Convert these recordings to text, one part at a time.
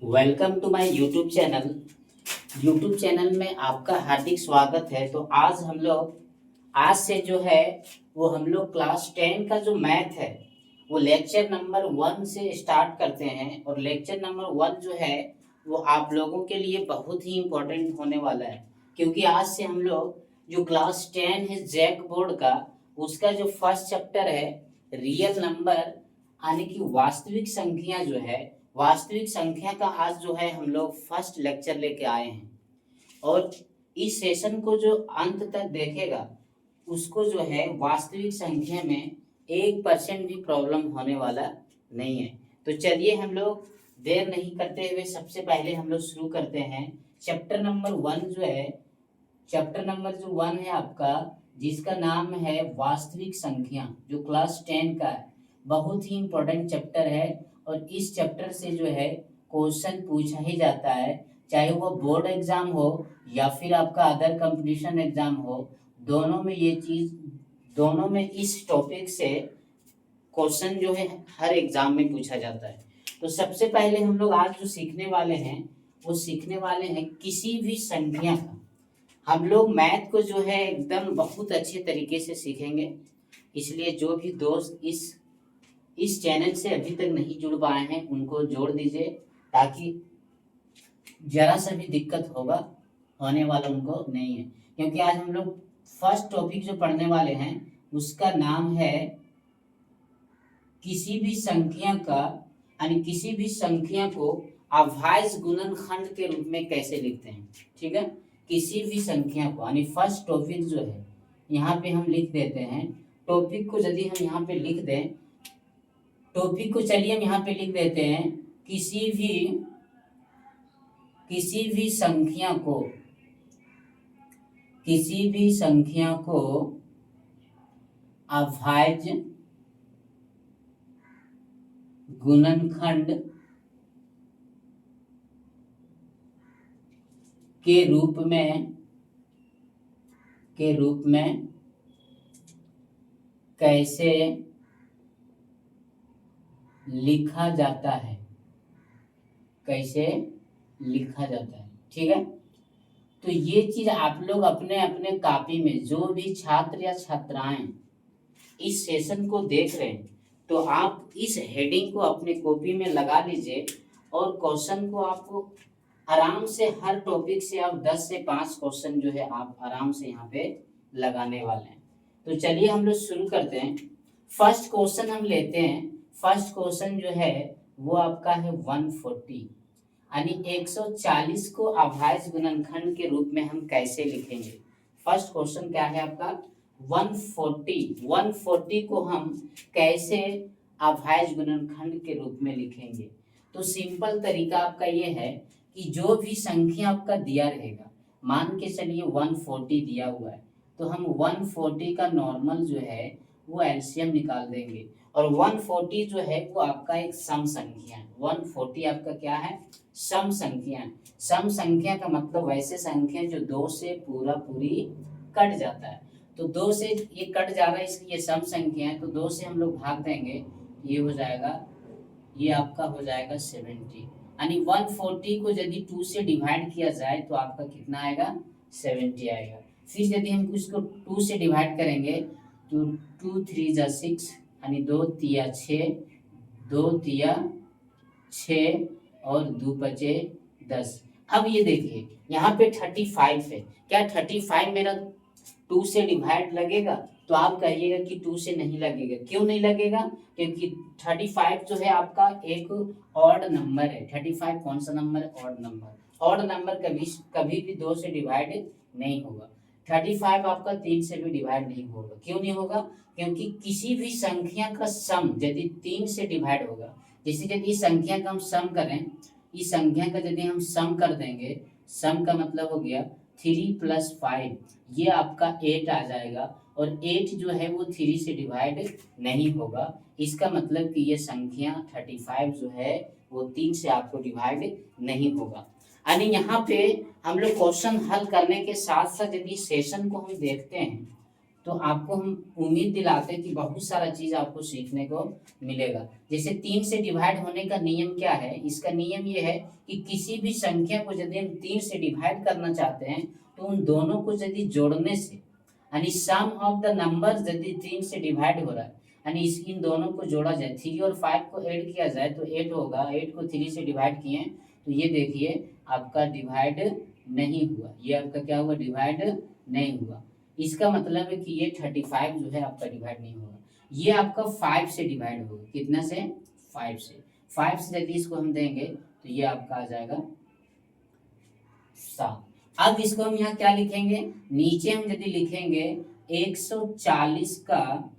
Welcome to my YouTube channel. YouTube channel में आपका हार्दिक स्वागत है। तो आज से जो है वो हम लोग क्लास 10 का जो मैथ है वो लेक्चर नंबर 1 से स्टार्ट करते हैं। और लेक्चर नंबर 1 जो है वो आप लोगों के लिए बहुत ही इम्पोर्टेंट होने वाला है, क्योंकि आज से हम लोग जो क्लास 10 है जैक बोर्ड का, उसका जो फर्स्ट चैप्टर है रियल नंबर यानी कि वास्तविक संख्या जो है, वास्तविक संख्या का आज जो है हम लोग फर्स्ट लेक्चर लेके आए हैं। और इस सेशन को जो अंत तक देखेगा उसको जो है वास्तविक संख्या में 1% भी प्रॉब्लम होने वाला नहीं है। तो चलिए हम लोग देर नहीं करते हुए सबसे पहले हम लोग शुरू करते हैं। चैप्टर नंबर 1 जो है, चैप्टर नंबर जो 1 है आपका, जिसका नाम है वास्तविक संख्या, जो क्लास 10 का है, बहुत ही इम्पोर्टेंट चैप्टर है। और इस चैप्टर से जो है क्वेश्चन पूछा ही जाता है, चाहे वो बोर्ड एग्जाम हो या फिर आपका अदर कंपटीशन एग्जाम हो, दोनों में इस टॉपिक से क्वेश्चन जो है हर एग्जाम में पूछा जाता है। तो सबसे पहले हम लोग आज जो सीखने वाले हैं वो सीखने वाले हैं किसी भी संख्या का। हम लोग मैथ को जो है एकदम बहुत अच्छे तरीके से सीखेंगे, इसलिए जो भी दोस्त इस चैनल से अभी तक नहीं जुड़ पाए हैं उनको जोड़ दीजिए, ताकि जरा सा भी दिक्कत होने वाला उनको नहीं है। क्योंकि आज हम लोग फर्स्ट टॉपिक जो पढ़ने वाले हैं उसका नाम है किसी भी संख्या का, यानी किसी भी संख्या को अभाज्य गुणनखंड के रूप में कैसे लिखते हैं। ठीक है, किसी भी संख्या को, यानी फर्स्ट टॉपिक जो है यहाँ पे हम लिख देते हैं। टॉपिक को यदि हम यहाँ पे लिख दें, टॉपिक को चलिए हम यहाँ पे लिख देते हैं किसी भी संख्या को अभाज्य गुणनखंड के रूप में कैसे लिखा जाता है, ठीक है। तो ये चीज आप लोग अपने अपने कॉपी में, जो भी छात्र या छात्राएं इस सेशन को देख रहे हैं, तो आप इस हेडिंग को अपने कॉपी में लगा लीजिए। और क्वेश्चन को आपको आराम से हर टॉपिक से आप 10 से 5 क्वेश्चन जो है आप आराम से यहाँ पे लगाने वाले हैं। तो चलिए हम लोग शुरू करते हैं। फर्स्ट क्वेश्चन हम लेते हैं। फर्स्ट क्वेश्चन जो है वो आपका है 140, यानी 140 को अभाज्य गुणनखंड के रूप में हम कैसे लिखेंगे। फर्स्ट क्वेश्चन क्या है आपका 140 को हम कैसे अभाज्य गुणनखंड के रूप में लिखेंगे। तो सिंपल तरीका आपका ये है कि जो भी संख्या आपका दिया रहेगा, मान के चलिए 140 दिया हुआ है, तो हम 140 का नॉर्मल जो है वो एलसीएम निकाल देंगे। और 140 जो है वो आपका एक सम संख्या है। 140 आपका क्या है, सम संख्या है। सम संख्या का मतलब वैसे संख्या जो 2 से पूरी कट जाता है। तो 2 से ये कट जा रहा है, इसलिए सम संख्या है। तो 2 से हम लोग भाग देंगे, ये हो जाएगा, ये आपका हो जाएगा 70। यानी 140 को यदि 2 से डिवाइड किया जाए तो आपका कितना आएगा, 70 आएगा। फिर यदि हम इसको 2 से डिवाइड करेंगे तो 2 3 जा 6, यानी 2 तिया 6, 2 तिया 6 और 2 बचे 10। अब ये देखिए यहाँ पे 35 है, क्या 35 मेरा 2 से डिवाइड लगेगा? तो आप कहिएगा कि 2 से नहीं लगेगा। क्यों नहीं लगेगा? क्योंकि 35 जो है आपका एक ऑड नंबर है। 35 कौन सा नंबर है? Odd number. ऑड नंबर कभी भी 2 से डिवाइड नहीं होगा। 35 आपका 3 से भी डिवाइड नहीं होगा। क्यों नहीं होगा? क्योंकि किसी भी संख्या का सम यदि 3 से डिवाइड होगा, जैसे यदि इस संख्या का हम सम करें, इस संख्या का यदि हम सम कर देंगे, सम का मतलब हो गया 3 + 5, ये आपका 8 आ जाएगा। और 8 जो है वो 3 से डिवाइड नहीं होगा। इसका मतलब कि ये संख्या 35 जो है वो 3 से आपको डिवाइड नहीं होगा। यानी यहाँ पे हम लोग क्वेश्चन हल करने के साथ साथ यदि सेशन को हम देखते हैं तो आपको हम उम्मीद दिलाते हैं कि बहुत सारा चीज आपको सीखने को मिलेगा। जैसे 3 से डिवाइड होने का नियम क्या है, इसका नियम ये है कि किसी भी संख्या को यदि हम 3 से डिवाइड करना चाहते हैं तो उन दोनों को यदि जोड़ने से, यानी सम ऑफ द नंबर यदि 3 से डिवाइड हो रहा है, यानी इन दोनों को जोड़ा जाए, 3 और 5 को ऐड किया जाए तो 8 होगा। 8 को 3 से डिवाइड किए तो ये देखिए आपका डिवाइड नहीं हुआ, ये आपका क्या हुआ, डिवाइड नहीं हुआ। इसका मतलब है कि ये 35 जो है आपका डिवाइड नहीं होगा, ये आपका 5 से डिवाइड होगा। कितना से, 5 से। 5 से यदि इसको हम देंगे तो ये आपका आ जाएगा 7। अब इसको हम यहाँ क्या लिखेंगे, नीचे हम यदि लिखेंगे 140 का,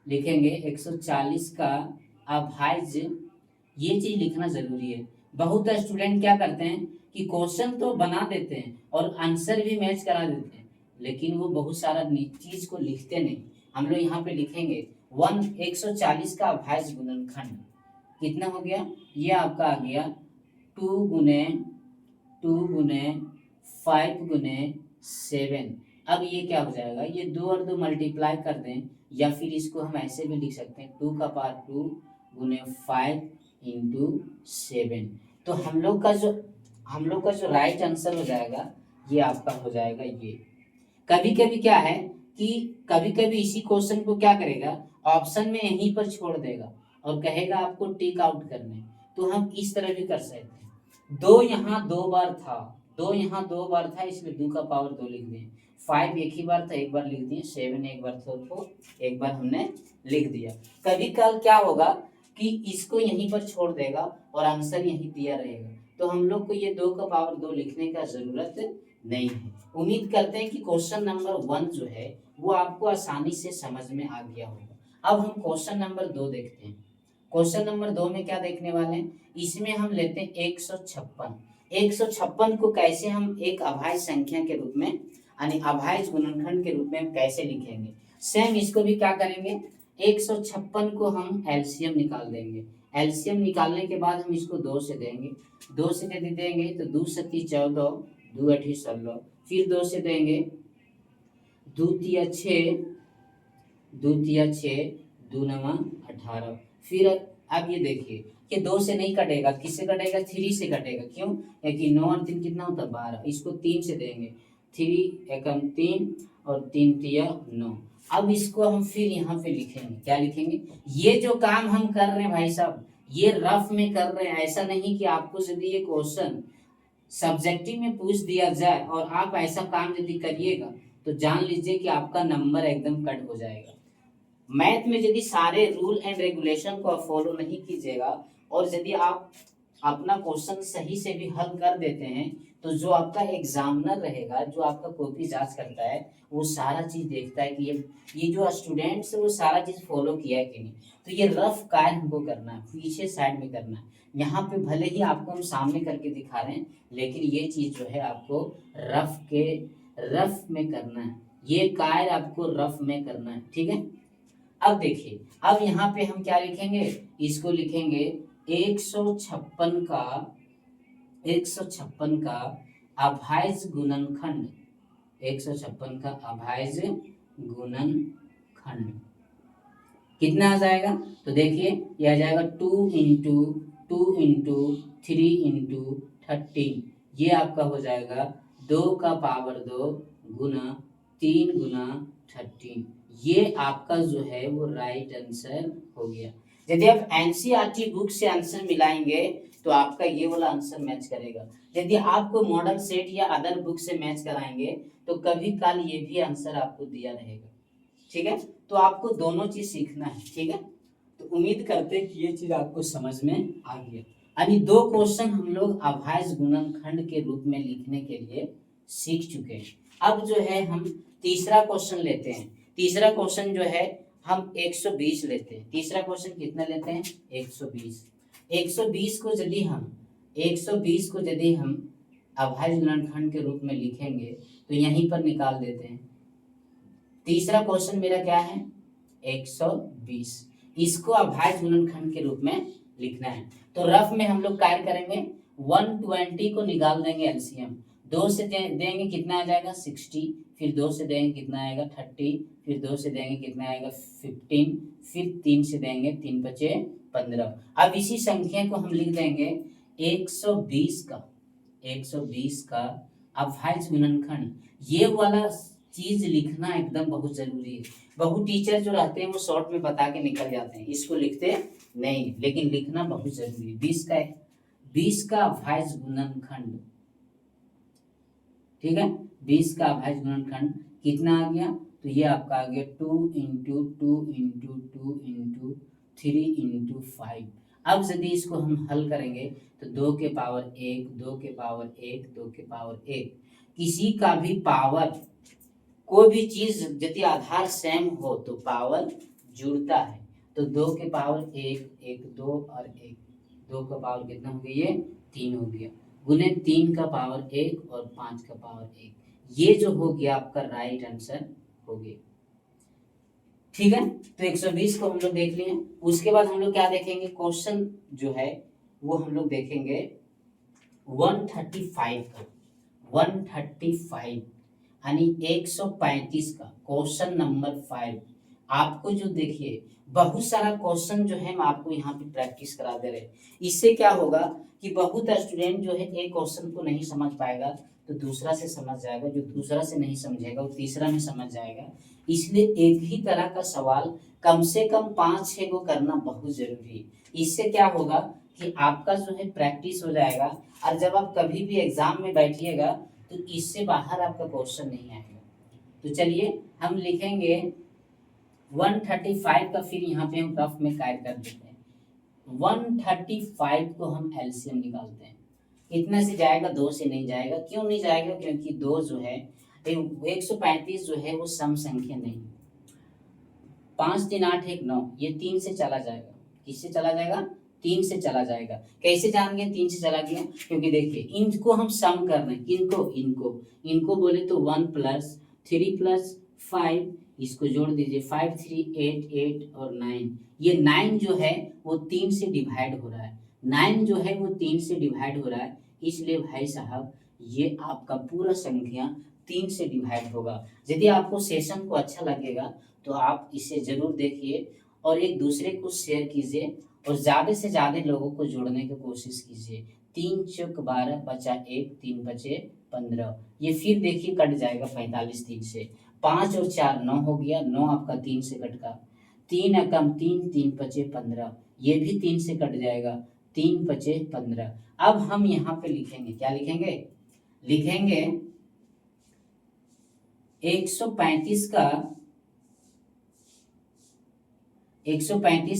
लिखेंगे 140 का अभाज्य, ये चीज लिखना जरूरी है। बहुत स्टूडेंट क्या करते हैं कि क्वेश्चन तो बना देते हैं और आंसर भी मैच करा देते हैं, लेकिन वो बहुत सारा चीज को लिखते नहीं। हम लोग यहाँ पे लिखेंगे 140 का अभाज्य गुणनखंड कितना हो गया, ये आपका आ गया 2 गुने 5 गुने 7। अब ये क्या हो जाएगा, ये 2 और 2 मल्टीप्लाई कर दें, या फिर इसको हम ऐसे भी लिख सकते हैं 2 का पावर 2 गुने 5 इंटू 7। तो हम लोग का जो राइट आंसर हो जाएगा ये आपका हो जाएगा ये। कभी कभी क्या है कि कभी कभी इसी क्वेश्चन को क्या करेगा, ऑप्शन में यहीं पर छोड़ देगा और कहेगा आपको टिक आउट करने, तो हम इस तरह भी कर सकते हैं। 2 यहाँ 2 बार था, 2 यहाँ 2 बार था, इसलिए 2 का पावर 2 लिख दें। 5 एक ही बार था, एक बार लिख दिए। 7 एक बार था तो एक बार हमने लिख दिया। कभी कल क्या होगा कि इसको यहीं पर छोड़ देगा और आंसर यहीं दिया रहेगा, तो हम लोग को ये 2 का पावर 2 लिखने का जरूरत नहीं है। उम्मीद करते हैं कि क्वेश्चन नंबर 1 जो है वो आपको आसानी से समझ में आ गया होगा। अब हम क्वेश्चन नंबर 2 देखते हैं। क्वेश्चन नंबर 2 में क्या देखने वाले हैं, इसमें हम लेते हैं 156। 156 को कैसे हम एक अभाज्य संख्या के रूप में, यानी अभाज्य गुणनखंड के रूप में हम कैसे लिखेंगे। सेम इसको भी क्या करेंगे, 156 को हम एलसीएम निकाल देंगे। एलसीएम निकालने के बाद हम इसको 2 से देंगे। 2 से यदि देंगे तो 2 सती 14, 2 अठी 16, फिर 2 से देंगे 2 तिया 6, 2 तिया 6, 2 नवा 18। फिर अब ये देखिए कि 2 से नहीं कटेगा, किससे कटेगा, 3 से कटेगा। क्यों, क्योंकि 9 और 3 कितना होता है 12। इसको 3 से देंगे, 3 एकम 3 और 3 तिया 9। अब इसको हम फिर यहाँ पे लिखेंगे, क्या लिखेंगे, ये जो काम हम कर रहे हैं भाई साहब ये रफ में कर रहे हैं। ऐसा नहीं कि आपको यदि ये क्वेश्चन सब्जेक्टिव में पूछ दिया जाए और आप ऐसा काम यदि करिएगा तो जान लीजिए कि आपका नंबर एकदम कट हो जाएगा। मैथ में यदि सारे रूल एंड रेगुलेशन को फॉलो नहीं कीजिएगा और यदि आप अपना क्वेश्चन सही से भी हल कर देते हैं तो जो आपका एग्जामिनर रहेगा, जो आपका कॉपी जांच करता है, वो सारा चीज देखता है कि ये जो स्टूडेंट्स है वो सारा चीज फॉलो किया है कि नहीं। तो ये रफ कार्य हमको करना है, पीछे साइड में करना है। यहाँ पे भले ही आपको हम सामने करके दिखा रहे हैं, लेकिन ये चीज जो है आपको रफ में करना है। ये कार्य आपको रफ में करना है, ठीक है। अब देखिए, अब यहाँ पे हम क्या लिखेंगे, इसको लिखेंगे 156 का अभाज्य गुणनखंड। 156 का अभाज्य गुणनखंड कितना आ जाएगा, तो देखिए ये आ जाएगा 2 इंटू 2 इंटू 3 इंटू 13। ये आपका हो जाएगा 2 का पावर 2 गुना 3 गुना 13। ये आपका जो है वो राइट आंसर हो गया। यदि आप एनसीईआरटी बुक से आंसर मिलाएंगे तो आपका ये वाला आंसर मैच करेगा। यदि आपको मॉडल सेट या अदर बुक से मैच कराएंगे तो कभी काल ये भी आंसर आपको दिया रहेगा, ठीक है। तो आपको दोनों चीज सीखना है, ठीक है। तो उम्मीद करते हैं कि ये चीज आपको समझ में आ गया। यानी 2 क्वेश्चन हम लोग अभाज्य गुणनखंड के रूप में लिखने के लिए सीख चुके हैं। अब जो है हम तीसरा क्वेश्चन लेते हैं। तीसरा क्वेश्चन जो है हम 120 लेते हैं। तीसरा क्वेश्चन कितना लेते हैं, 120। 120 को यदि हम अभाज्य गुणनखंड के रूप में लिखेंगे तो यहीं पर निकाल देते हैं। तीसरा क्वेश्चन मेरा क्या है, 120। इसको अभाज्य गुणनखंड के रूप में लिखना है। तो रफ में हम लोग कार्य करेंगे, 120 को निकाल देंगे एलसीएम। 2 से देंगे कितना आ जाएगा, 60। फिर 2 से देंगे कितना आएगा 30, फिर 2 से देंगे कितना आएगा 15, फिर 3 से देंगे 3 बचे 15। अब इसी संख्या को हम लिख देंगे 120 का अभाज्य गुणनखंड। ये वाला चीज लिखना एकदम बहुत जरूरी है। बहुत टीचर जो रहते हैं वो शॉर्ट में बता के निकल जाते हैं, इसको लिखते नहीं, लेकिन लिखना बहुत जरूरी है। 20 का अभाज्य गुणनखंड, ठीक है, 20 का अभाज्य गुणनखंड कितना आ गया, तो ये आपका आ गया 2 इंटू 2 इंटू 2 इंटू 3 इंटू 5। अब यदि इसको हम हल करेंगे तो 2 के पावर 1, 2 के पावर 1, 2 के पावर 1, किसी का भी पावर, कोई भी चीज यदि आधार सेम हो तो पावर जुड़ता है। तो 2 के पावर 1, 1 2 और 1, 2 का पावर कितना हो गया, ये 3 हो गया, गुने 3 का पावर 1 और 5 का पावर 1, ये जो हो गया आपका राइट आंसर हो गया। ठीक है, तो 120 को हम लोग देख लिए। उसके बाद हम लोग क्या देखेंगे, क्वेश्चन जो है वो हम लोग देखेंगे 135 का, 135 यानी 135 का क्वेश्चन नंबर 5। आपको जो देखिए बहुत सारा क्वेश्चन जो है हम आपको यहाँ पे प्रैक्टिस करा दे रहे हैं। इससे क्या होगा कि बहुत स्टूडेंट जो है एक क्वेश्चन को नहीं समझ पाएगा तो दूसरा से समझ जाएगा, जो दूसरा से नहीं समझेगा वो तीसरा में समझ जाएगा। इसलिए एक ही तरह का सवाल कम से कम 5-6 को करना बहुत जरूरी है। इससे क्या होगा कि आपका जो है प्रैक्टिस हो जाएगा, और जब आप कभी भी एग्जाम में बैठिएगा तो इससे बाहर आपका क्वेश्चन नहीं आएगा। तो चलिए हम लिखेंगे 135 का, फिर यहाँ पे हम रफ में कार्य कर देते हैं। 135 को हम एलसीएम निकालते हैं, कितना से जाएगा, 2 से नहीं जाएगा। क्यों नहीं जाएगा, क्योंकि 2 जो है 135 जो है वो सम संख्या नहीं। 5 3 8 1 9, ये 3 से चला जाएगा। किससे चला जाएगा, 3 से चला जाएगा। कैसे जान गए 3 से चला गया, क्योंकि देखिए इनको हम सम कर रहे हैं, इनको बोले तो 1 + 3 + 5, इसको जोड़ दीजिए 5 3 8 8 और 9। ये 9 जो है वो 3 से डिवाइड हो रहा है, 9 जो है वो 3 से डिवाइड हो रहा है, इसलिए भाई साहब ये आपका पूरा संख्या 3 से डिवाइड होगा। यदि आपको सेशन को अच्छा लगेगा तो आप इसे जरूर देखिए और एक दूसरे को शेयर कीजिए और ज़्यादा से ज़्यादा लोगों को जोड़ने की कोशिश कीजिए। 3 चौक 12 बचा 1, 3 बचे 15, ये फिर देखिए कट जाएगा 45 3 से। 5 और 4 9 हो गया, 9 आपका 3 से कट का, 3 एकम 3, 3 बचे 15, ये भी 3 से कट जाएगा, 3 बचे 15। अब हम यहाँ पे लिखेंगे, क्या लिखेंगे, लिखेंगे 135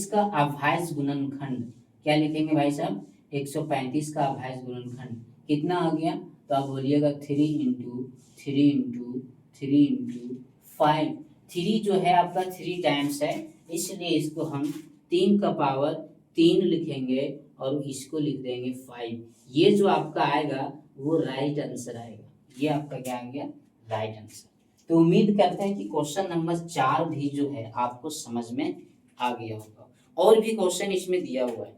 का अभाज्य गुणनखंड। क्या लिखेंगे भाई साहब, 135 का अभाज्य गुणनखंड कितना आ गया, तो आप बोलिएगा 3 इंटू 3 इंटू 3 इंटू 5। 3 जो है आपका 3 टाइम्स है, इसलिए इसको हम 3 का पावर 3 लिखेंगे और इसको लिख देंगे 5। ये जो आपका आएगा वो राइट आंसर आएगा। ये आपका क्या आ गया, राइट आंसर। तो उम्मीद करते हैं कि क्वेश्चन नंबर 4 भी जो है आपको समझ में आ गया होगा। और भी क्वेश्चन इसमें दिया हुआ है,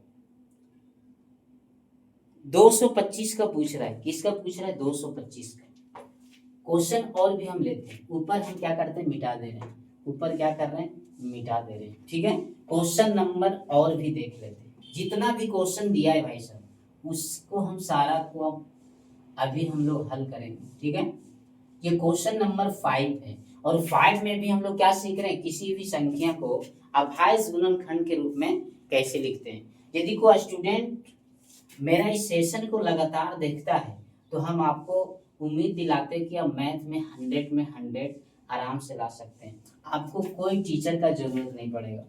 225 का पूछ रहा है। किसका पूछ रहा है, 225 का क्वेश्चन। और भी हम लेते हैं, ऊपर हम क्या करते हैं, मिटा दे रहे हैं, ऊपर क्या कर रहे हैं, मिटा दे रहे हैं। ठीक है, क्वेश्चन नंबर और भी देख लेते हैं। जितना भी क्वेश्चन दिया है भाई साहब उसको हम सारा को अभी हम लोग हल करेंगे। ठीक है, ये क्वेश्चन नंबर 5 है और 5 में भी हम लोग क्या सीख रहे हैं, किसी भी संख्या को अभाज्य गुणनखंड के रूप में कैसे लिखते हैं। यदि कोई स्टूडेंट मेरा इस सेशन को लगातार देखता है तो हम आपको उम्मीद दिलाते हैं कि आप मैथ में 100 में 100 आराम से ला सकते हैं। आपको कोई टीचर का जरूरत नहीं पड़ेगा,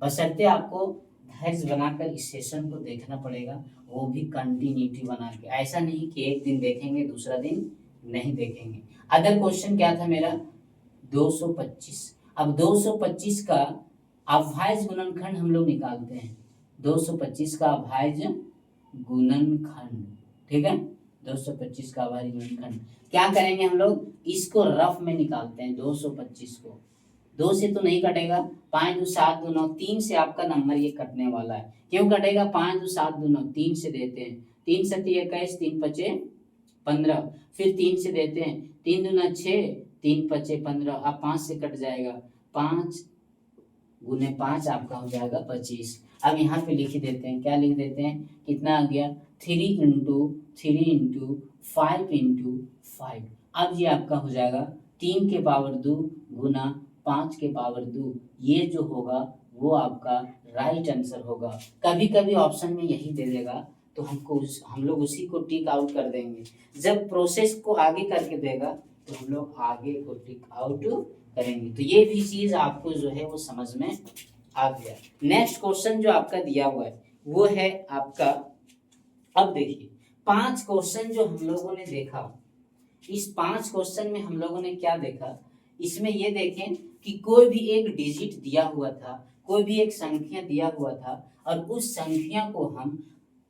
बशर्ते आपको धैर्य बनाकर इस सेशन को देखना पड़ेगा, वो भी कंटिन्यूटी बना के। ऐसा नहीं कि एक दिन देखेंगे दूसरा दिन नहीं देखेंगे। अदर क्वेश्चन क्या था मेरा, 225। अब 225 का अभाज्य गुणनखंड हम लोग निकालते हैं। 225 का अभाज्य गुणनखंड, ठीक है, 225 का अभाज्य गुणनखंड क्या करेंगे हम लोग, इसको रफ में निकालते हैं। 225 को 2 से तो नहीं कटेगा, 5 2 7 2 9, 3 से आपका नंबर ये कटने वाला है। क्यों कटेगा, 5 2 7 2 9, 3 से देते हैं, 3 7 21, 3 बचे 15, फिर 3 से देते हैं, 3 दूना 6, 3 पचे 15, अब 5 से कट जाएगा, 5 गुने 5 आपका हो जाएगा 25। अब यहाँ पे लिख देते हैं, क्या लिख देते हैं, कितना आ गया 3 इंटू 5 इंटू 5। अब ये आपका हो जाएगा 3 के पावर 2 गुना 5 के पावर 2, ये जो होगा वो आपका राइट आंसर होगा। कभी कभी ऑप्शन में यही दे देगा तो हम लोग उसी को टिक आउट कर देंगे। जब प्रोसेस को आगे करके देगा तो हम लोग आगे को टिक आउट करेंगे। तो ये भी चीज आपको जो है वो समझ में आ गया। नेक्स्ट क्वेश्चन जो आपका दिया हुआ है वो है आपका, अब देखिए 5 क्वेश्चन जो हम लोगों ने देखा, इस 5 क्वेश्चन में हम लोगों ने क्या देखा, इसमें ये देखें कि कोई भी एक डिजिट दिया हुआ था, कोई भी एक संख्या दिया हुआ था और उस संख्या को हम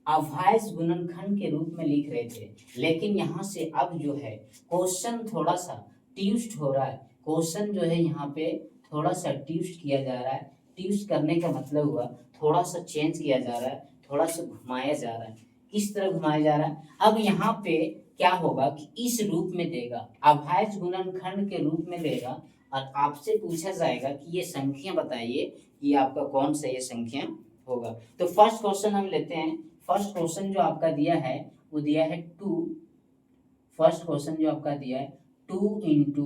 अभाज्य गुणनखंड के रूप में लिख रहे थे। लेकिन यहाँ से अब जो है क्वेश्चन थोड़ा सा ट्विस्ट हो रहा है, क्वेश्चन जो है यहाँ पे थोड़ा सा ट्विस्ट किया जा रहा है। ट्विस्ट करने का मतलब हुआ थोड़ा सा चेंज किया जा रहा है, थोड़ा सा घुमाया जा रहा है। किस तरह घुमाया जा रहा है, अब यहाँ पे क्या होगा कि इस रूप में देगा, अभाज्य गुणनखंड के रूप में देगा और आपसे पूछा जाएगा कि ये संख्या बताइए कि आपका कौन सा ये संख्या होगा। तो फर्स्ट क्वेश्चन हम लेते हैं। फर्स्ट क्वेश्चन जो आपका दिया है वो दिया है 2। फर्स्ट क्वेश्चन जो आपका दिया है 2 इंटू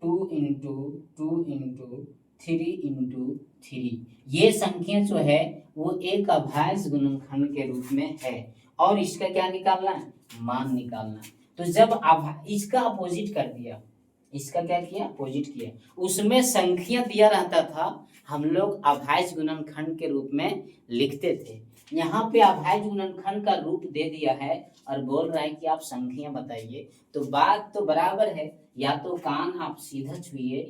2 इंटू 2 इंटू 3 इंटू 3। ये संख्या जो है वो एक अभाज्य गुणनखंड के रूप में है और इसका क्या निकालना है, मान निकालना। तो जब इसका अपोजिट कर दिया, इसका क्या किया, अपोजिट किया, उसमें संख्या दिया रहता था, हम लोग अभाज्य गुणनखंड के रूप में लिखते थे। यहाँ पे अभाज्य गुणनखंड का रूप दे दिया है और बोल रहा है कि आप संख्या बताइए। तो बात तो बराबर है, या तो कान आप सीधा छुइए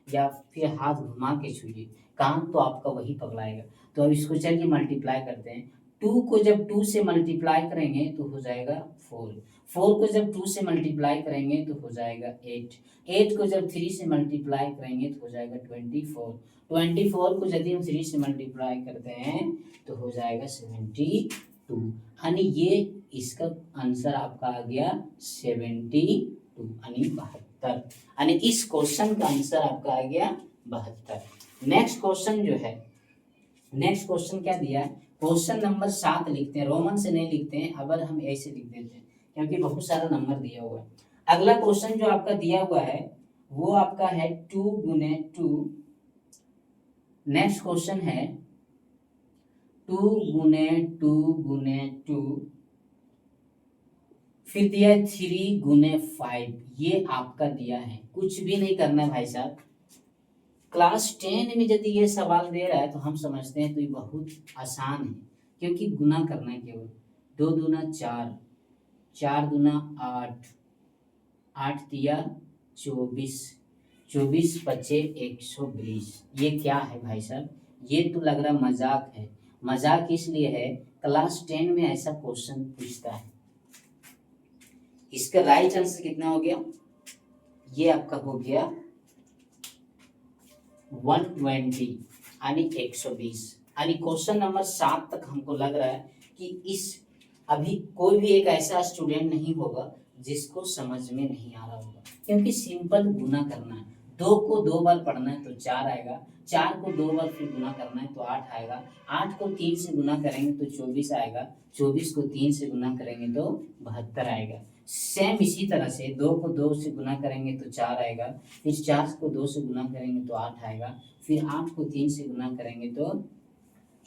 या फिर हाथ घुमा के छुइए, कान तो आपका वही पकड़ाएगा। तो अब इसको चलिए मल्टीप्लाई करते हैं। 2 को जब 2 से मल्टीप्लाई करेंगे तो हो जाएगा 4, 4 को जब 2 से मल्टीप्लाई करेंगे तो हो जाएगा 8, 8 को जब 3 से मल्टीप्लाई करेंगे तो हो जाएगा 24, 24 को यदि हम 3 से मल्टीप्लाई करते हैं तो हो जाएगा 72, यानी ये इसका आंसर आपका आ गया 72, यानी 72, यानी इस क्वेश्चन का आंसर आपका आ गया 72। नेक्स्ट क्वेश्चन जो है, नेक्स्ट क्वेश्चन क्या दिया है, क्वेश्चन नंबर 7 लिखते हैं, रोमन से नहीं लिखते हैं, अगर हम ऐसे लिख देते हैं क्योंकि बहुत सारा नंबर दिया हुआ है। अगला क्वेश्चन जो आपका दिया हुआ है वो आपका है 2 गुने 2। नेक्स्ट क्वेश्चन है 2 गुने 2 गुने 2, फिर दिया है 3 गुने 5। ये आपका दिया है, कुछ भी नहीं करना भाई साहब। क्लास 10 में यदि ये सवाल दे रहा है तो हम समझते हैं तो ये बहुत आसान है, क्योंकि गुना करना है केवल। 2 दूना 4, 4 दूना 8, 8 दिया 24, 24 पचे 120। ये क्या है भाई साहब, ये तो लग रहा मजाक है। मजाक इसलिए है, क्लास 10 में ऐसा क्वेश्चन पूछता है। इसका राइट आंसर कितना हो गया, ये आपका हो गया 120, यानी 120। यानी क्वेश्चन नंबर 7 तक हमको लग रहा है कि इस अभी कोई भी एक ऐसा स्टूडेंट नहीं होगा जिसको समझ में नहीं आ रहा होगा, क्योंकि सिंपल गुना करना है। 2 को 2 बार पढ़ना है तो 4 आएगा, 4 को 2 बार फिर गुना करना है तो 8 आएगा, 8 को 3 से गुना करेंगे तो 24 आएगा, 24 को 3 से गुना करेंगे तो 72 आएगा। सेम इसी तरह से 2 को 2 से गुना करेंगे तो 4 आएगा, फिर 4 को 2 से गुना करेंगे तो 8 आएगा, फिर 8 को 3 से गुना करेंगे तो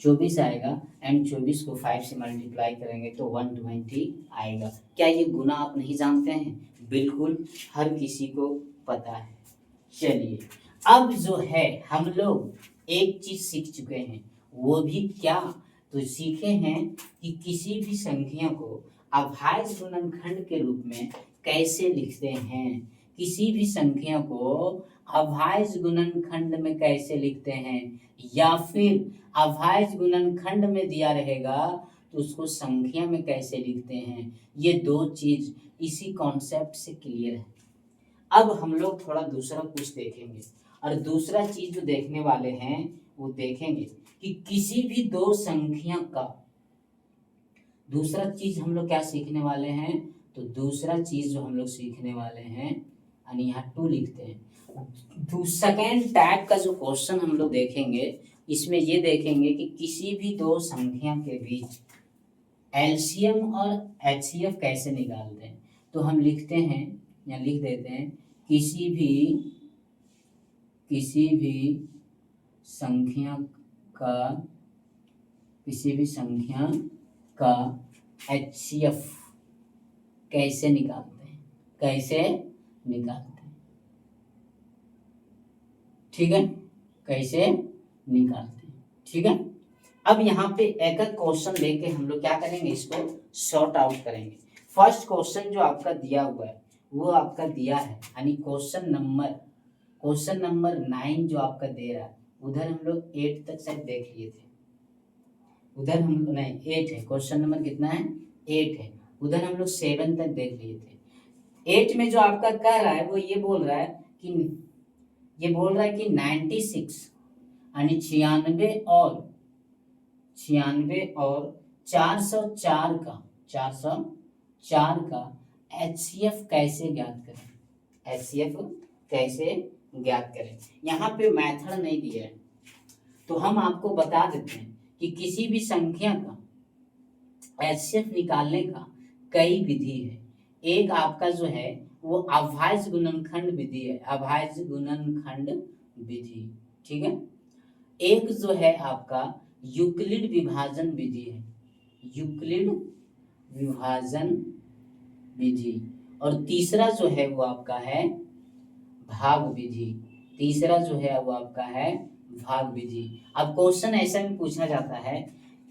24 आएगा, एंड 24 को 5 से मल्टीप्लाई करेंगे तो 120 आएगा। क्या ये गुना आप नहीं जानते हैं? बिल्कुल हर किसी को पता है। चलिए अब जो है हम लोग एक चीज सीख चुके हैं, वो भी क्या, तो सीखे हैं कि किसी भी संख्या को अभाज्य गुणनखंड के रूप में कैसे लिखते हैं। किसी भी संख्या को अभाज्य गुणनखंड में कैसे लिखते हैं, या फिर अभाज्य गुणनखंड में दिया रहेगा तो उसको संख्या में कैसे लिखते हैं। ये दो चीज इसी कॉन्सेप्ट से क्लियर है। अब हम लोग थोड़ा दूसरा कुछ देखेंगे, और दूसरा चीज जो देखने वाले हैं वो देखेंगे कि किसी भी दो संख्या का, दूसरा चीज हम लोग क्या सीखने वाले हैं, तो दूसरा चीज जो हम लोग सीखने वाले हैं यानी यहाँ 2 लिखते हैं। सेकेंड टाइप का जो क्वेश्चन हम लोग देखेंगे, इसमें ये देखेंगे कि किसी भी दो संख्या के बीच एलसीएम और एचसीएफ कैसे निकालते हैं। तो हम लिखते हैं या लिख देते हैं, किसी भी संख्या का एचसीएफ कैसे निकालते हैं, ठीक है, कैसे निकालते हैं, ठीक है। अब यहाँ पे एक एक क्वेश्चन लेके हम लोग क्या करेंगे, इसको सॉर्ट आउट करेंगे। फर्स्ट क्वेश्चन जो आपका दिया हुआ है वो आपका दिया है, यानी क्वेश्चन नंबर 9 जो आपका दे रहा है, उधर हम लोग 8 तक शायद देख लिए थे, उधर हम नहीं 8 है, क्वेश्चन नंबर कितना है 8 है, उधर हम लोग 7 तक देख लिए थे। 8 में जो आपका कह रहा है वो ये बोल रहा है कि 96 यानी 96 और 404 का एचसीएफ कैसे ज्ञात करें। यहाँ पे मेथड नहीं दिया है, तो हम आपको बता देते हैं कि किसी भी संख्या का एचसीएफ निकालने का कई विधि है। एक आपका जो है वो अभाज्य गुणनखंड विधि है, ठीक है। एक जो है आपका यूक्लिड विभाजन विधि, और तीसरा जो है वो आपका है भाग विधि। अब क्वेश्चन ऐसा भी पूछा जाता है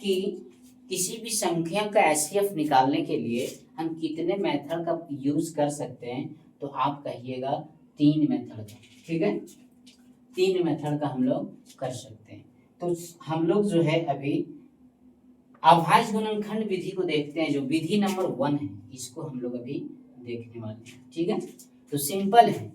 कि किसी भी संख्या का एचसीएफ निकालने के लिए हम कितने मेथड का यूज कर सकते हैं, तो आप कहिएगा 3 मेथड का, ठीक है, 3 मेथड का हम लोग कर सकते हैं। तो हम लोग जो है अभी अभाज्य गुणनखंड विधि को देखते हैं, जो विधि नंबर 1 है, इसको हम लोग अभी देखने वाले हैं, ठीक है। तो सिंपल है,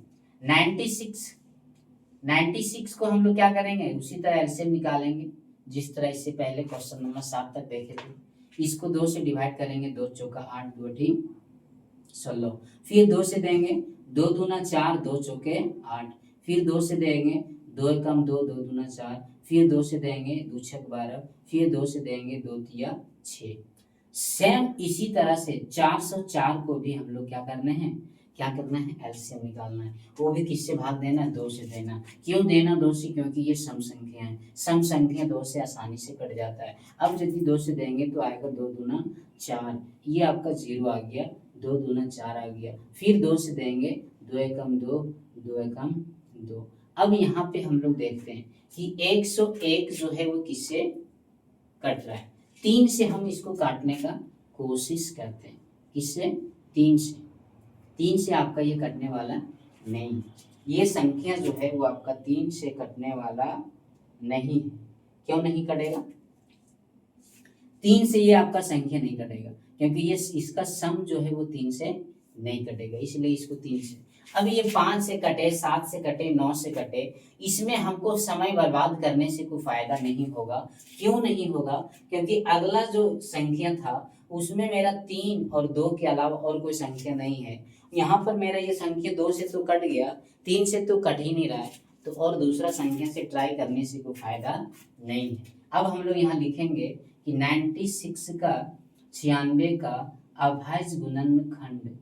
96 को हम लोग क्या करेंगे, उसी तरह एलसीएम निकालेंगे जिस तरह इससे पहले क्वेश्चन नंबर 7 तक देखे थे। इसको 2 से डिवाइड करेंगे, 2 चौका 8, 2 ठी 16, फिर 2 से देंगे, 2 दूना 4, 2 चौके 8, फिर 2 से देंगे, 2 एकम 2, 2 दूना 4, फिर 2 से देंगे, 2 छक 12, फिर 2 से देंगे, 2 तिया 6। सेम इसी तरह से 404 को भी हम लोग क्या करना है एलसीएम निकालना है। वो भी किससे भाग देना है, 2 से देना। क्यों देना 2 से, क्योंकि ये सम संख्या है, सम संख्या 2 से आसानी से कट जाता है। अब यदि 2 से देंगे तो आएगा 2 दूना 4, ये आपका 0 आ गया, 2 दूना 4 आ गया, फिर 2 से देंगे, 2 एकम 2, 2 एकम 2। अब यहाँ पे हम लोग देखते हैं कि 101 जो है वो किससे कट रहा है, 3 से हम इसको काटने का कोशिश करते हैं। किससे, 3 से आपका ये कटने वाला नहीं, ये संख्या जो है वो आपका 3 से कटने वाला नहीं है। क्यों नहीं कटेगा, 3 से ये आपका संख्या नहीं कटेगा, क्योंकि ये इसका सम जो है वो 3 से नहीं कटेगा, इसलिए इसको 3 से। अब ये 5 से कटे, 7 से कटे, 9 से कटे, इसमें हमको समय बर्बाद करने से कोई फायदा नहीं होगा। क्यों नहीं होगा, क्योंकि अगला जो संख्या था उसमें मेरा 3 और 2 के अलावा और कोई संख्या नहीं है। यहाँ पर मेरा ये संख्या 2 से तो कट गया, 3 से तो कट ही नहीं रहा है, तो और दूसरा संख्या से ट्राई करने से कोई फायदा नहीं है। अब हम लोग यहाँ लिखेंगे कि 96 का 96 का अभाज्य गुणनखंड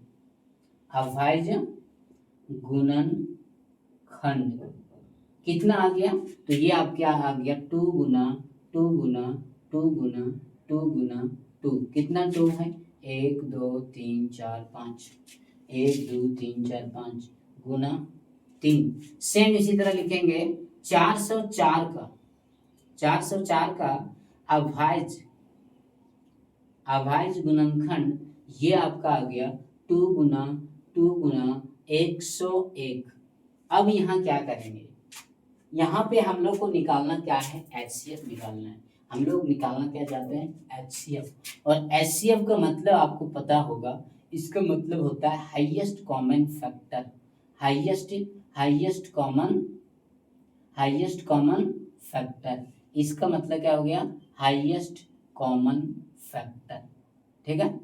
कितना आ गया, तो ये आप क्या आ गया, 2 गुना 2 गुना 2 गुना 2 गुना 2, कितना 2 है, 1 2 3 4 5, 1 2 3 4 5 गुना 3। सेम इसी तरह लिखेंगे 404 का अभाज्य गुणनखंड, ये आपका आ गया 2 गुना 101। अब यहाँ क्या करेंगे, यहाँ पे हम लोग को निकालना क्या है, एचसीएफ निकालना है। हम लोग निकालना क्या चाहते हैं, एचसीएफ। और एचसीएफ का मतलब आपको पता होगा, इसका मतलब होता है highest common factor, highest common factor. इसका मतलब क्या हो गया, हाईएस्ट कॉमन फैक्टर, ठीक है।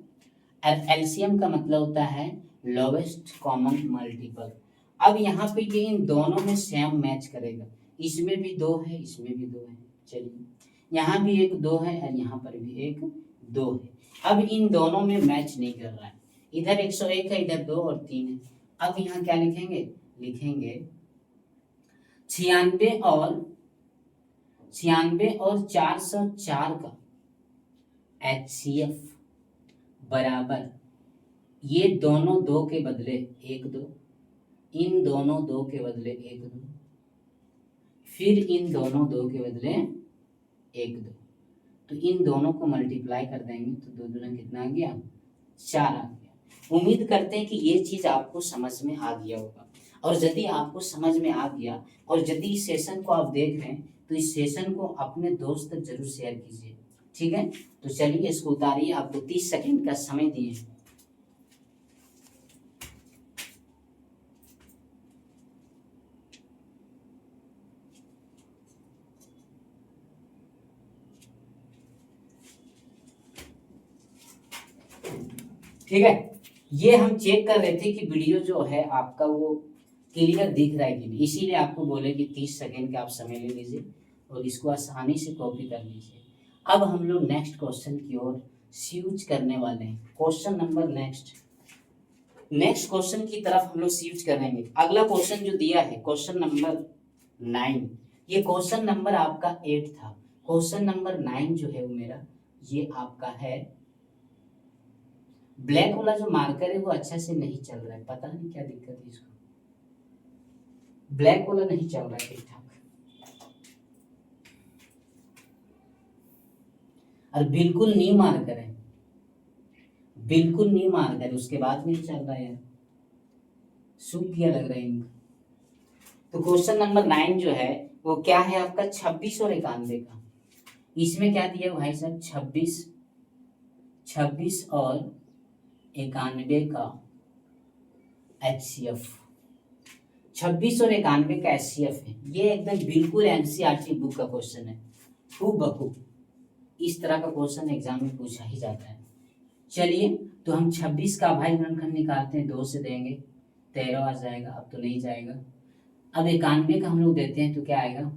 एलसीएम का मतलब होता है लोवेस्ट कॉमन मल्टीपल, अब यहाँ पे ये इन दोनों में सेम मैच करेगा, इसमें भी 2 है, इसमें भी 2 है। चलिए यहाँ भी एक 2 है और यहाँ पर भी एक 2 है। अब इन दोनों में मैच नहीं कर रहा है, इधर 101 है, इधर 2 और 3 है। अब यहाँ क्या लिखेंगे, लिखेंगे 96 और 404 का HCF बराबर, ये दोनों 2 के बदले 1 2, इन दोनों 2 के बदले 1 2, फिर इन दोनों 2 के बदले 1 2, तो इन दोनों को मल्टीप्लाई कर देंगे तो 2 दूना कितना आ गया, 4 आ गया। उम्मीद करते हैं कि ये चीज़ आपको समझ में आ गया होगा, और यदि आपको समझ में आ गया और यदि इस सेशन को आप देख रहे हैं तो इस सेशन को अपने दोस्त तक जरूर शेयर कीजिए, ठीक है। तो चलिए इसको उतारिए, आपको 30 सेकंड का समय दिए। ठीक है, ये हम चेक कर रहे थे कि वीडियो जो है आपका वो क्लियर दिख रहा है कि नहीं, इसीलिए आपको बोले कि 30 सेकंड का आप समय ले लीजिए और इसको आसानी से कॉपी कर लीजिए। अब हम लोग नेक्स्ट क्वेश्चन की ओर स्विच करने वाले हैं। क्वेश्चन नंबर नेक्स्ट क्वेश्चन की तरफ हम लोग स्विच करेंगे। अगला क्वेश्चन जो दिया है क्वेश्चन नंबर 9, ये क्वेश्चन नंबर आपका 8 था। क्वेश्चन नंबर 9 जो है वो मेरा ये आपका है, ब्लैक वाला जो मार्कर है वो अच्छा से नहीं चल रहा है, पता नहीं क्या दिक्कत है इसको, ब्लैक वाला नहीं चल रहा है ठीक ठाक, और बिल्कुल नी मार्कर है, बिल्कुल नी मार्कर, उसके बाद नहीं चल रहा है यार, सूख गया लग रहा है इनका। तो क्वेश्चन नंबर 9 जो है वो क्या है आपका, 26 और 91 का। इसमें क्या दिया भाई साहब, 26 और 91 का HCF, 26 और 91 का HCF है। ये एकदम बिल्कुल NCERT बुक का क्वेश्चन है, हूबहू इस तरह का क्वेश्चन एग्जाम में पूछा ही जाता है। चलिए तो हम 26 का अभाज्य गुणनखंड निकालते हैं, 2 से देंगे 13 आ जाएगा, अब तो नहीं जाएगा। अब 91 का हम लोग देते हैं तो क्या आएगा,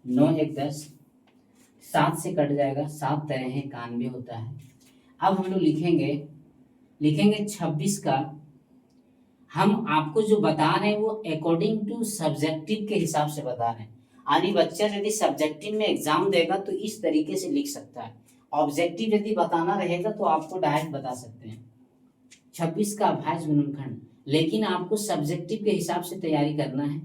9 1 10, 7 से कट जाएगा, 7 तरह 91 होता है। अब हम लोग लिखेंगे 26 का, हम आपको जो बता रहे हैं वो अकॉर्डिंग टू सब्जेक्टिव के हिसाब से बता रहे हैं। यानी बच्चा यदि सब्जेक्टिव में एग्जाम देगा तो इस तरीके से लिख सकता है, ऑब्जेक्टिव यदि बताना रहेगा तो आपको डायरेक्ट बता सकते हैं 26 का अभाज्य गुणनखंड, लेकिन आपको सब्जेक्टिव के हिसाब से तैयारी करना है,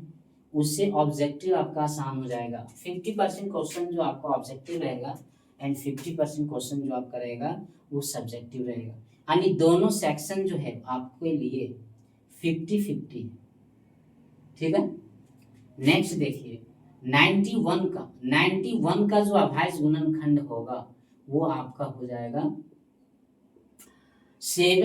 उससे ऑब्जेक्टिव आपका आसान हो जाएगा। 50% क्वेश्चन जो आपका ऑब्जेक्टिव रहेगा एंड 50% क्वेश्चन जो आपका रहेगा वो सब्जेक्टिव रहेगा, यानी दोनों सेक्शन जो है आपके लिए 50-50, ठीक है। नेक्स्ट देखिए 91 का जो अभाज्य गुणनखंड होगा वो आपका हो जाएगा 7 ×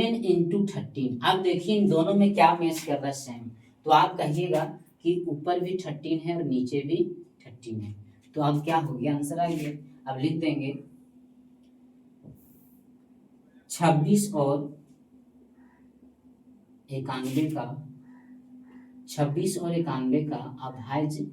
13। अब देखिए इन दोनों में क्या मैच कर रहा है, सेम, तो आप कहिएगा कि ऊपर भी 13 है और नीचे भी 13 है, तो अब क्या हो गया, आंसर आ गया। अब लिख देंगे 26 और 91 का, 26 और 91 का अभाज्य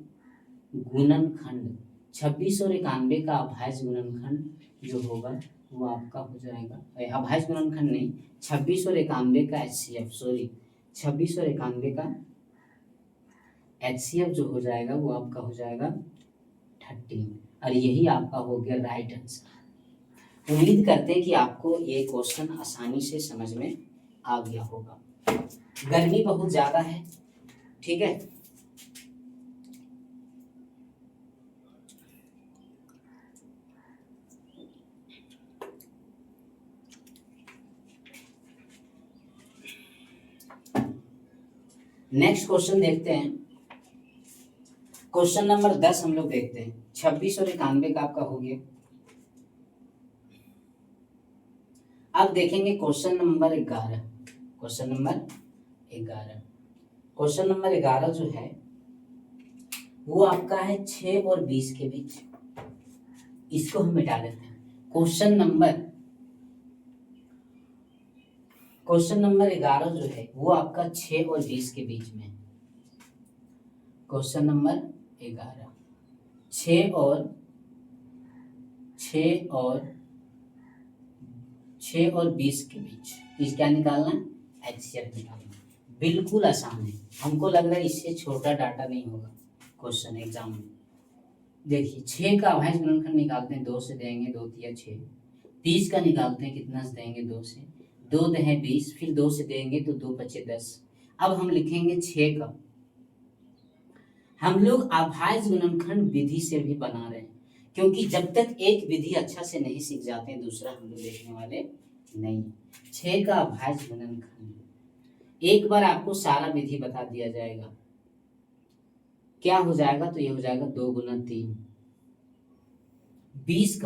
गुणनखंड, 26 और 91 का अभाज्य गुणनखंड जो होगा वो आपका हो जाएगा, अभाज्य गुणनखंड नहीं, 26 और 91 का HCF, सॉरी 26 और 91 का HCF जो हो जाएगा वो आपका हो जाएगा 13, और यही आपका हो गया राइट आंसर। उम्मीद करते हैं कि आपको ये क्वेश्चन आसानी से समझ में आ गया होगा। गर्मी बहुत ज़्यादा है, ठीक है। नेक्स्ट क्वेश्चन देखते हैं, क्वेश्चन नंबर 10 हम लोग देखते हैं। 26 और 91 का आपका हो गया। अब देखेंगे क्वेश्चन नंबर 11, क्वेश्चन नंबर 11 जो है वो आपका है 6 और 20 के बीच, इसको हम मिटा देते हैं। क्वेश्चन नंबर 11 जो है वो आपका 6 और 20 के बीच में, क्वेश्चन नंबर 11, 6 और 20 के बीच क्या निकालना है? HCF निकालना है। बिल्कुल आसान है। हमको लग रहा है इससे छोटा डाटा नहीं होगा क्वेश्चन एग्जाम में। देखिए 6 का अभाज्य गुणनखंड निकालते हैं, 2 से देंगे 2 तिया 6। 20 का निकालते हैं, कितना से देंगे? 2 से। 2 दहे 20, फिर 2 से देंगे तो 2 पचे 10। अब हम लिखेंगे 6 का। हम लोग अभाज्य गुणनखंड विधि से भी बना रहे हैं, क्योंकि जब तक एक विधि अच्छा से नहीं सीख जाते हैं दूसरा हम लोग देखने वाले नहीं। 6 का अभाज्य गुणनखंड, एक बार आपको सारा विधि बता दिया जाएगा। क्या हो जाएगा? तो ये हो जाएगा 2 गुना 3। 20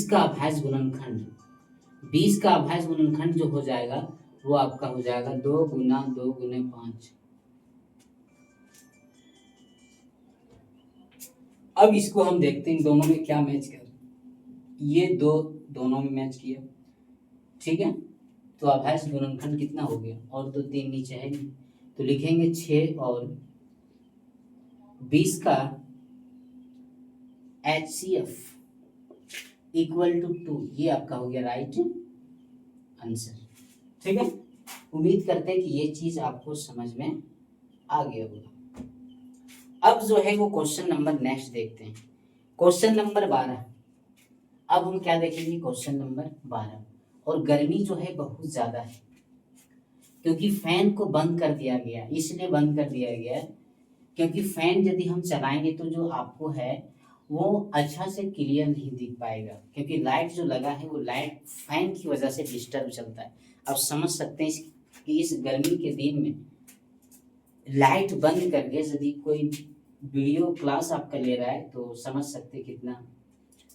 का अभाज्य गुणनखंड, 20 का अभाज्य गुणनखंड जो हो जाएगा वो आपका हो जाएगा 2 गुना 2 गुने 5। अब इसको हम देखते हैं दोनों में क्या मैच कर, ये दोनों में मैच किया, ठीक है। तो अभाज्य गुणनखंड कितना हो गया? और तो 3 नीचे है नहीं, तो लिखेंगे 6 और 20 का HCF इक्वल टू 2। ये आपका हो गया राइट आंसर, ठीक है। उम्मीद करते हैं कि ये चीज आपको समझ में आ गया होगा। अब जो है वो क्वेश्चन नंबर नेक्स्ट देखते हैं, क्वेश्चन नंबर 12। अब हम क्या देखेंगे? Question number 12। और गर्मी जो है बहुत ज्यादा है, क्योंकि फैन को बंद कर दिया गया। इसलिए बंद कर दिया गया क्योंकि फैन यदि हम चलाएंगे तो जो आपको है वो अच्छा से क्लियर नहीं दिख पाएगा, क्योंकि लाइट जो लगा है वो लाइट फैन की वजह से डिस्टर्ब चलता है। अब समझ सकते हैं कि इस गर्मी के दिन में लाइट बंद करके यदि कोई वीडियो क्लास आपका ले रहा है तो समझ सकते हैं कितना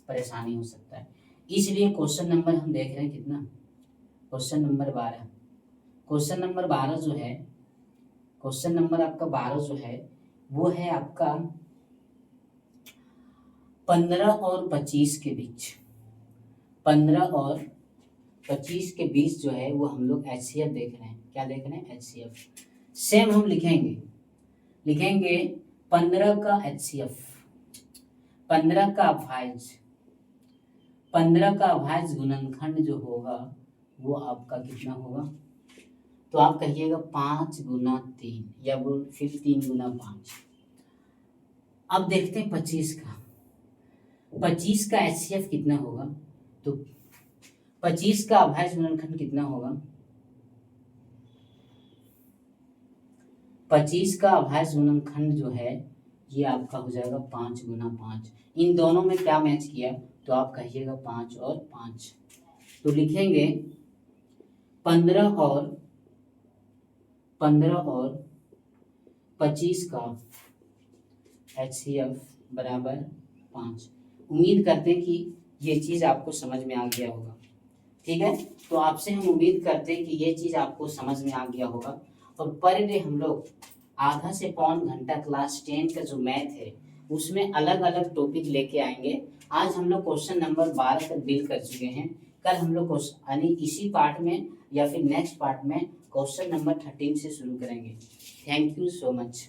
परेशानी हो सकता है। इसलिए क्वेश्चन नंबर हम देख रहे हैं कितना? Question number 12। क्वेश्चन नंबर 12 जो है, क्वेश्चन नंबर आपका 12 जो है वो है आपका 15 और 25 के बीच। 15 और 25 के बीच जो है वो हम लोग HCF देख रहे हैं। क्या देख रहे हैं? HCF। सेम हम लिखेंगे 15 का HCF, 15 का अभाज्य, 15 का अभाज्य गुणनखंड जो होगा वो आपका कितना होगा? तो आप कहिएगा 5 गुना 3 या वो फिर 3 गुना 5। अब देखते हैं 25 का। 25 का HCF कितना होगा? तो 25 का अभाज्य गुणनखंड कितना होगा? 25 का अभाज्य गुणनखंड जो है ये आपका हो जाएगा 5 गुना 5। इन दोनों में क्या मैच किया? तो आप कहिएगा 5 और 5। तो लिखेंगे 15 और 25 का HCF बराबर 5। उम्मीद करते हैं कि ये चीज़ आपको समझ में आ गया होगा, ठीक है। तो आपसे हम उम्मीद करते हैं कि ये चीज़ आपको समझ में आ गया होगा। और पर डे हम लोग आधा से पौन घंटा क्लास 10 का जो मैथ है उसमें अलग अलग टॉपिक लेके आएंगे। आज हम लोग क्वेश्चन नंबर 12 तक डील कर चुके हैं। कल हम लोग यानी इसी पार्ट में या फिर नेक्स्ट पार्ट में क्वेश्चन नंबर 13 से शुरू करेंगे। Thank you so much.